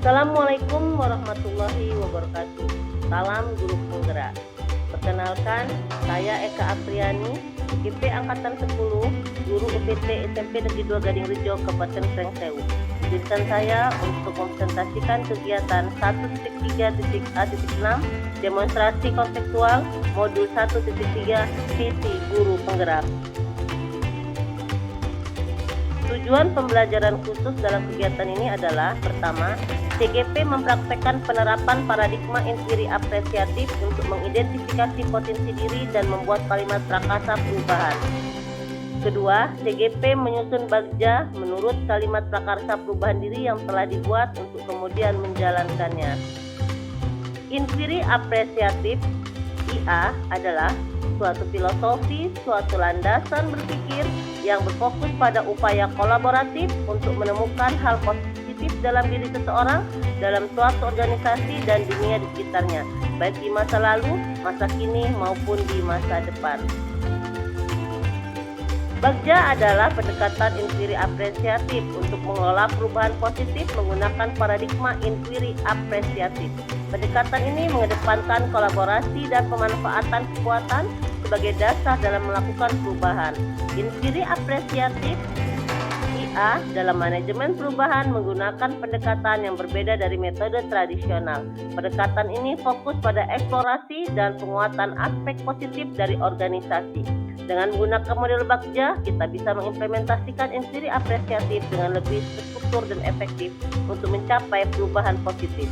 Assalamualaikum warahmatullahi wabarakatuh. Salam guru penggerak. Perkenalkan, saya Eka Apriani, IPP Angkatan 10, Guru UPT SMP Negeri 2 Gading Rejo, Kabupaten Sengsewu. Izinkan saya untuk mempresentasikan kegiatan 1.3.A.6 demonstrasi kontekstual modul 1.3 visi guru penggerak. Tujuan pembelajaran khusus dalam kegiatan ini adalah: pertama, CGP mempraktekkan penerapan paradigma inquiry apresiatif untuk mengidentifikasi potensi diri dan membuat kalimat prakarsa perubahan. Kedua, CGP menyusun bagja menurut kalimat prakarsa perubahan diri yang telah dibuat untuk kemudian menjalankannya. Inquiry apresiatif IA adalah suatu filosofi, suatu landasan berpikir yang berfokus pada upaya kolaboratif untuk menemukan hal positif dalam diri seseorang, dalam suatu organisasi dan dunia di sekitarnya, baik di masa lalu, masa kini maupun di masa depan. Bagja adalah pendekatan inquiry apresiatif untuk mengelola perubahan positif menggunakan paradigma inquiry apresiatif. Pendekatan ini mengedepankan kolaborasi dan pemanfaatan kekuatan sebagai dasar dalam melakukan perubahan. Inquiry apresiatif IA dalam manajemen perubahan menggunakan pendekatan yang berbeda dari metode tradisional. Pendekatan ini fokus pada eksplorasi dan penguatan aspek positif dari organisasi. Dengan menggunakan model bagja, kita bisa mengimplementasikan inquiry apresiatif dengan lebih terstruktur dan efektif untuk mencapai perubahan positif.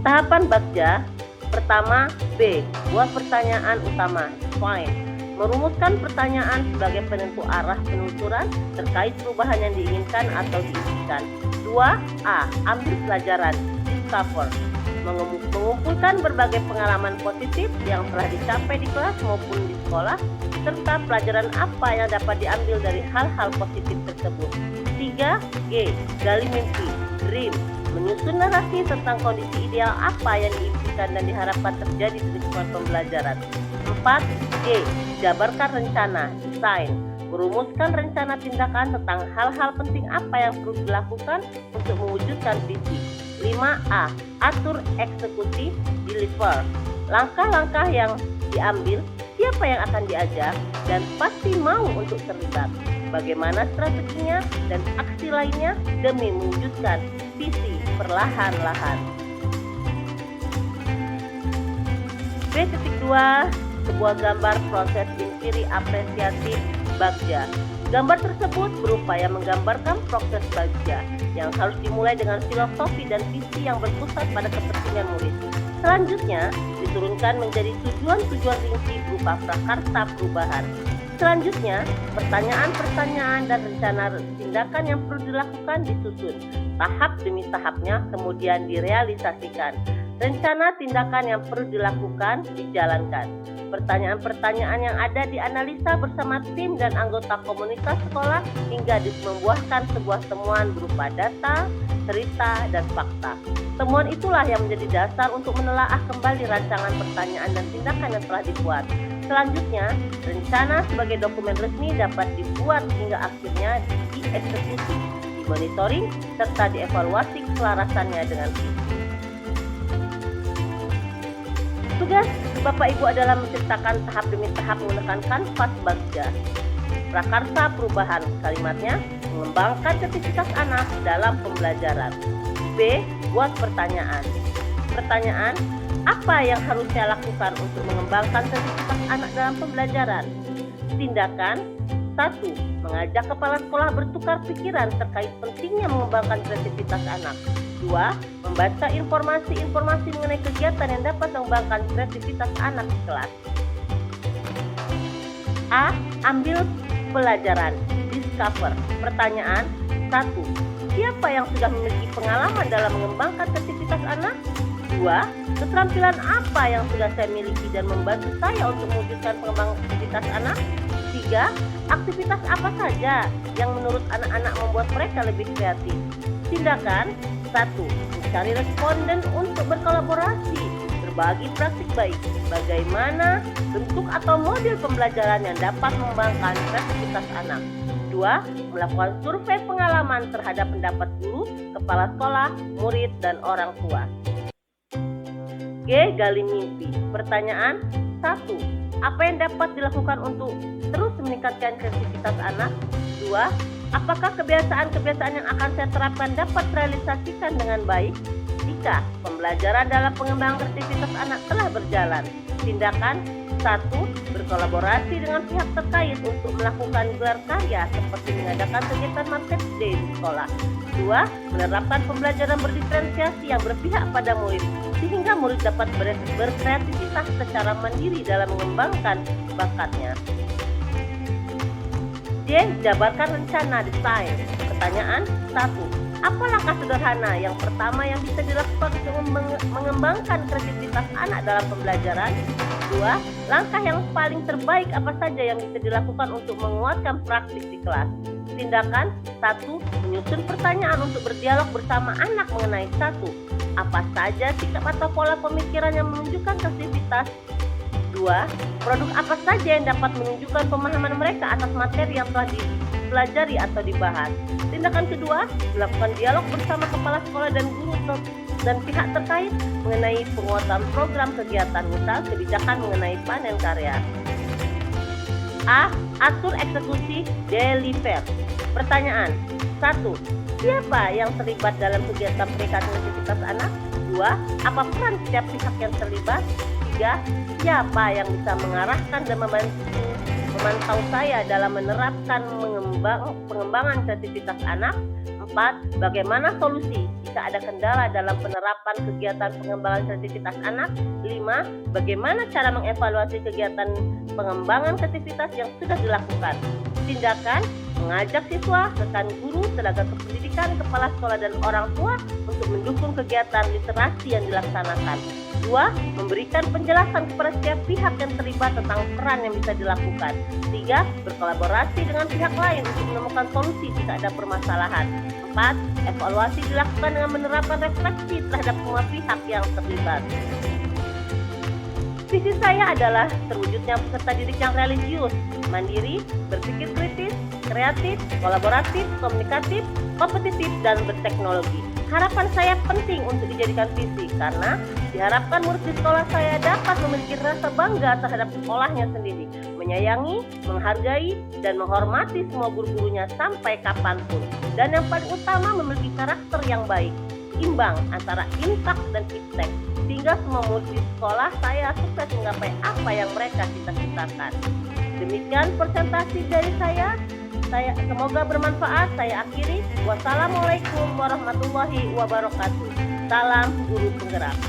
Tahapan bagja: pertama, B. Buat pertanyaan utama, define. Merumuskan pertanyaan sebagai penentu arah penelusuran terkait perubahan yang diinginkan atau diisikan. 2A. Ambil pelajaran, discover. Mengumpulkan berbagai pengalaman positif yang telah dicapai di kelas maupun di sekolah, serta pelajaran apa yang dapat diambil dari hal-hal positif tersebut. 3G. Gali mimpi, dream. Menyusun narasi tentang kondisi ideal apa yang diimpikan dan diharapkan terjadi di lingkungan pembelajaran. 4G. Jabarkan rencana, design. Merumuskan rencana tindakan tentang hal-hal penting apa yang perlu dilakukan untuk mewujudkan visi. 5A. Atur eksekusi, deliver. Langkah-langkah yang diambil, siapa yang akan diajak, dan pasti mau untuk terlibat. Bagaimana strateginya dan aksi lainnya demi mewujudkan visi perlahan-lahan. B.2. Sebuah gambar proses inquiry apresiatif bagja. Gambar tersebut berupaya menggambarkan proses bagja yang harus dimulai dengan filosofi dan visi yang berpusat pada kepentingan murid. Selanjutnya, diturunkan menjadi tujuan-tujuan rinci berupa prakarsa perubahan. Selanjutnya, pertanyaan-pertanyaan dan rencana tindakan yang perlu dilakukan disusun. Tahap demi tahapnya kemudian direalisasikan. Rencana tindakan yang perlu dilakukan dijalankan. Pertanyaan-pertanyaan yang ada dianalisa bersama tim dan anggota komunitas sekolah hingga membuahkan sebuah temuan berupa data, cerita, dan fakta. Temuan itulah yang menjadi dasar untuk menelaah kembali rancangan pertanyaan dan tindakan yang telah dibuat. Selanjutnya, rencana sebagai dokumen resmi dapat dibuat hingga akhirnya dieksekusi, dimonitoring, serta dievaluasi keselarasannya dengan visi. Tugas Bapak Ibu adalah menciptakan tahap demi tahap menggunakan kanvas bagja. Prakarsa perubahan, kalimatnya mengembangkan kreativitas anak dalam pembelajaran. B. Buat pertanyaan. Pertanyaan: apa yang harus saya lakukan untuk mengembangkan kreativitas anak dalam pembelajaran? Tindakan: 1. Mengajak kepala sekolah bertukar pikiran terkait pentingnya mengembangkan kreativitas anak. 2. Membaca informasi-informasi mengenai kegiatan yang dapat mengembangkan kreativitas anak di kelas. A. Ambil pelajaran, discover. Pertanyaan: 1. Siapa yang sudah memiliki pengalaman dalam mengembangkan kreativitas anak? 2. Keterampilan apa yang sudah saya miliki dan membantu saya untuk mewujudkan pengembangan kreativitas anak? 3. Aktivitas apa saja yang menurut anak-anak membuat mereka lebih kreatif? Tindakan: 1. Mencari responden untuk berkolaborasi, berbagi praktik baik, bagaimana bentuk atau model pembelajaran yang dapat mengembangkan kreativitas anak. 2. Melakukan survei pengalaman terhadap pendapat guru, kepala sekolah, murid, dan orang tua. G. Gali mimpi. Pertanyaan 1. Apa yang dapat dilakukan untuk terus meningkatkan kreativitas anak? 2. Apakah kebiasaan-kebiasaan yang akan saya terapkan dapat terrealisasikan dengan baik? 3. Pembelajaran dalam pengembangan kreativitas anak telah berjalan. Tindakan 1. Berkolaborasi dengan pihak terkait untuk melakukan gelar karya seperti mengadakan kegiatan market day di sekolah. 2. Menerapkan pembelajaran berdiferensiasi yang berpihak pada murid sehingga murid dapat berkreativitas secara mandiri dalam mengembangkan bakatnya. D. Jabarkan rencana desain. Pertanyaan 1. Apa langkah sederhana yang pertama yang bisa dilakukan untuk mengembangkan kreativitas anak dalam pembelajaran? 2. Langkah yang paling terbaik apa saja yang bisa dilakukan untuk menguatkan praktik di kelas? Tindakan 1. Menyusun pertanyaan untuk berdialog bersama anak mengenai 1. Apa saja sikap atau pola pemikiran yang menunjukkan kreativitas? 2. Produk apa saja yang dapat menunjukkan pemahaman mereka atas materi yang telah dipelajari atau dibahas? Tindakan kedua, melakukan dialog bersama kepala sekolah dan guru dan pihak terkait mengenai penguatan program kegiatan, misal kebijakan mengenai panen karya. A. Atur eksekusi deliver. Pertanyaan 1. Siapa yang terlibat dalam kegiatan peningkatan kreativitas anak? 2. Apa peran setiap pihak yang terlibat? 3. Siapa yang bisa mengarahkan dan memantau saya dalam menerapkan pengembangan kreativitas anak? 4. Bagaimana solusi jika ada kendala dalam penerapan kegiatan pengembangan kreativitas anak? 5. Bagaimana cara mengevaluasi kegiatan pengembangan kreativitas yang sudah dilakukan? Tindakan: mengajak siswa, rekan guru, tenaga kependidikan, kepala sekolah, dan orang tua untuk mendukung kegiatan literasi yang dilaksanakan. 2. Memberikan penjelasan kepada setiap pihak yang terlibat tentang peran yang bisa dilakukan. 3. Berkolaborasi dengan pihak lain untuk menemukan solusi jika ada permasalahan. 4. Evaluasi dilakukan dengan menerapkan refleksi terhadap semua pihak yang terlibat. Visi saya adalah terwujudnya peserta didik yang religius, mandiri, berpikir kritis, kreatif, kolaboratif, komunikatif, kompetitif, dan berteknologi. Harapan saya penting untuk dijadikan visi karena diharapkan murid di sekolah saya dapat memiliki rasa bangga terhadap sekolahnya sendiri, menyayangi, menghargai, dan menghormati semua guru-gurunya sampai kapanpun. Dan yang paling utama memiliki karakter yang baik, imbang antara intak dan iptek, sehingga semua murid di sekolah saya sukses menggapai apa yang mereka cita-citakan. Demikian presentasi dari saya. Semoga bermanfaat. Saya akhiri. Wassalamualaikum warahmatullahi wabarakatuh. Salam guru penggerak.